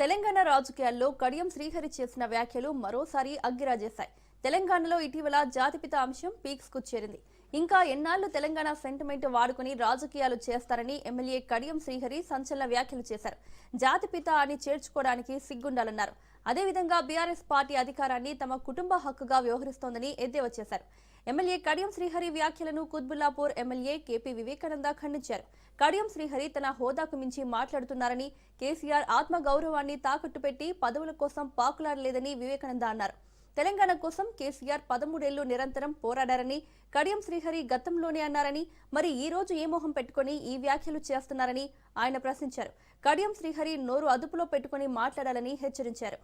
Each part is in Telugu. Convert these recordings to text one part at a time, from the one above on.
తెలంగాణ రాజకీయాల్లో కడియం శ్రీహరి చేసిన వ్యాఖ్యలు మరోసారి అగ్గిరాజేశాయి. తెలంగాణలో ఇటీవల జాతిపిత అంశం పీక్స్ కు చేరింది. ఇంకా ఎన్నాళ్లు తెలంగాణ సెంటిమెంట్ వాడుకుని రాజకీయాలు చేస్తారని ఎమ్మెల్యే కడియం శ్రీహరి సంచలన వ్యాఖ్యలు చేశారు. జాతిపిత అని చేర్చుకోవడానికి సిగ్గుండాలన్నారు. అదేవిధంగా బీఆర్ఎస్ పార్టీ అధికారాన్ని తమ కుటుంబ హక్కుగా వ్యవహరిస్తోందని ఎద్దేవా చేశారు. ఎమ్మెల్యే కడియం శ్రీహరి వ్యాఖ్యలను కుత్బుల్లాపూర్ ఎమ్మెల్యే కేపీ వివేకానంద ఖండించారు. కడియం శ్రీహరి తన హోదాకు మించి మాట్లాడుతున్నారని, కేసీఆర్ ఆత్మ గౌరవాన్ని తాకట్టు పెట్టి పదవుల కోసం పాకులాడలేదని వివేకానంద అన్నారు. తెలంగాణ కోసం కేసీఆర్ 13 ఏళ్లు నిరంతరం పోరాడారని కడియం శ్రీహరి గతంలోనే అన్నారని, మరి ఈ రోజు ఏ మొహం పెట్టుకుని ఈ వ్యాఖ్యలు చేస్తున్నారని ఆయన ప్రశ్నించారు. కడియం శ్రీహరి నోరు అదుపులో పెట్టుకుని మాట్లాడాలని హెచ్చరించారు.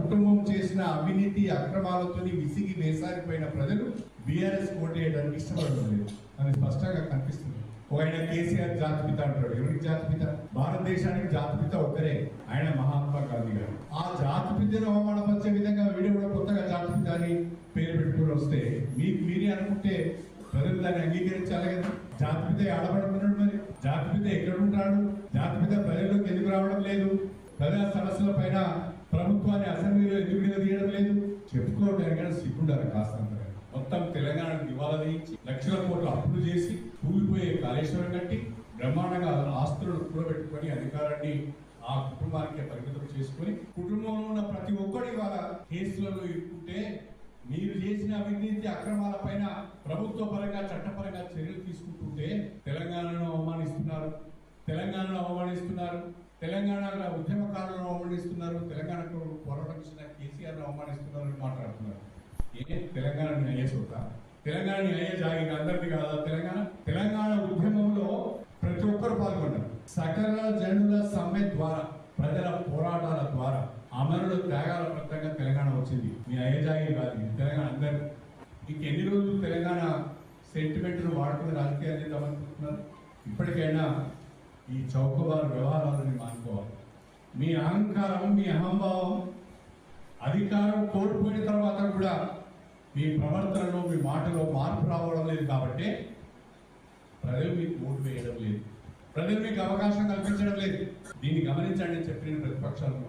కుటుంబం చేసిన అవినీతి అక్రమాలతో విసిగి వేసారిపోయిన ప్రజలు బీఆర్ఎస్ ఓటేయడానికి ఇష్టపడలేదు అని స్పష్టంగా కనిపిస్తుంది. ఆయన కేసీఆర్ జాతిపిత అంటాడు. ఎవరికి జాతిపిత? భారతదేశానికి జాతిపిత ఒక్కరే, ఆయన మహాత్మా గాంధీ గారు. ఆ జాతిపితను అవమానపరిచే విధంగా వీడియో కూడా కొత్తగా జాతిపిత అని పేరు పెట్టుకుని వస్తే మీరే అనుకుంటే ప్రజలు దాన్ని అంగీకరించాలి కదా. జాతిపిత ఆడబడుతున్నాడు, మరి జాతిపిత ఎక్కడ ఉంటాడు? జాతిపిత ప్రజల్లోకి ఎందుకు రావడం లేదు? ప్రజా సమస్యల పైన ప్రభుత్వాన్ని అసెంబ్లీలో ఎందుకు నిలదీయడం లేదు? చెప్పుకోవడానికి సిగ్గుండాలి కాస్తంత. మొత్తం తెలంగాణకు దివాలా తీయించి లక్షల కోట్ల అప్పులు చేసి కూలిపోయే కాళేశ్వరం కట్టి బ్రహ్మాండంగా ఆస్తులను కూడబెట్టుకొని అధికారాన్ని ఆ కుటుంబానికి పరిమితం చేసుకుని కుటుంబంలో ఉన్న ప్రతి ఒక్కరి వాళ్ళ కేసులలో ఇరుక్కుంటే మీరు చేసిన అవినీతి అక్రమాల పైన ప్రభుత్వ పరంగా చట్టపరంగా చర్యలు తీసుకుంటుంటే తెలంగాణను అవమానిస్తున్నారు, తెలంగాణ ఉద్యమకారులను అవమానిస్తున్నారు, తెలంగాణకు పోరాటం చేసిన కేసీఆర్ అవమానిస్తున్నారు అని మాట్లాడుతున్నారు. తెలంగాణ న్యాయ సూత్ర, తెలంగాణ న్యాయ జాగిగా అందరిది కాదా? తెలంగాణ ఉద్యమంలో ప్రతి ఒక్కరు పాల్గొన్నారు. సకల జనుల సమ్మె ద్వారా, ప్రజల పోరాటాల ద్వారా, అమరుల త్యాగాల ఫలితంగా తెలంగాణ వచ్చింది. న్యాయ జాగి కాదు తెలంగాణ అందరు. ఇంకెన్ని రోజులు తెలంగాణ సెంటిమెంట్ ను వాడుకుని రాజకీయాలు చేద్దామనుకుంటున్నారు? ఇప్పటికైనా ఈ చౌకబారు వ్యవహారాలను మానుకోవాలి. మీ అహంకారం, మీ అహంభావం, అధికారం కోల్పోయిన తర్వాత కూడా మీ ప్రవర్తనలో, మీ మాటలో మార్పు రావడం లేదు. కాబట్టి ప్రజలు మీకు ఓటు వేయడం లేదు, ప్రజలు మీకు అవకాశం కల్పించడం లేదు. దీన్ని గమనించండి అని చెప్పి నేను ప్రతిపక్షాలను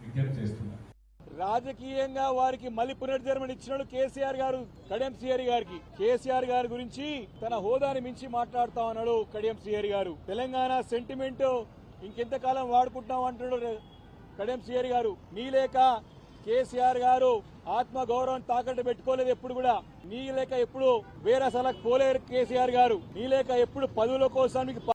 విజ్ఞప్తి చేస్తున్నాను. రాజకీయంగా వారికి మళ్ళీ పునర్జన్మని ఇచ్చినాడు కేసీఆర్ గారు కడియం శ్రీహరి గారికి. కేసీఆర్ గారి గురించి తన హోదాని మించి మాట్లాడుతా ఉన్నాడు కడియం శ్రీహరి గారు. తెలంగాణ సెంటిమెంట్ ఇంకెంతకాలం వాడుకుంటాం అంటున్నాడు కడియం శ్రీహరి గారు. నీ లేక కేసీఆర్ గారు ఆత్మ గౌరవం తాకట్టు పెట్టుకోలేదు ఎప్పుడు కూడా. నీ లేక ఎప్పుడు వేరే సలకు పోలేరు కేసీఆర్ గారు. నీ లేక ఎప్పుడు పదవుల కోసం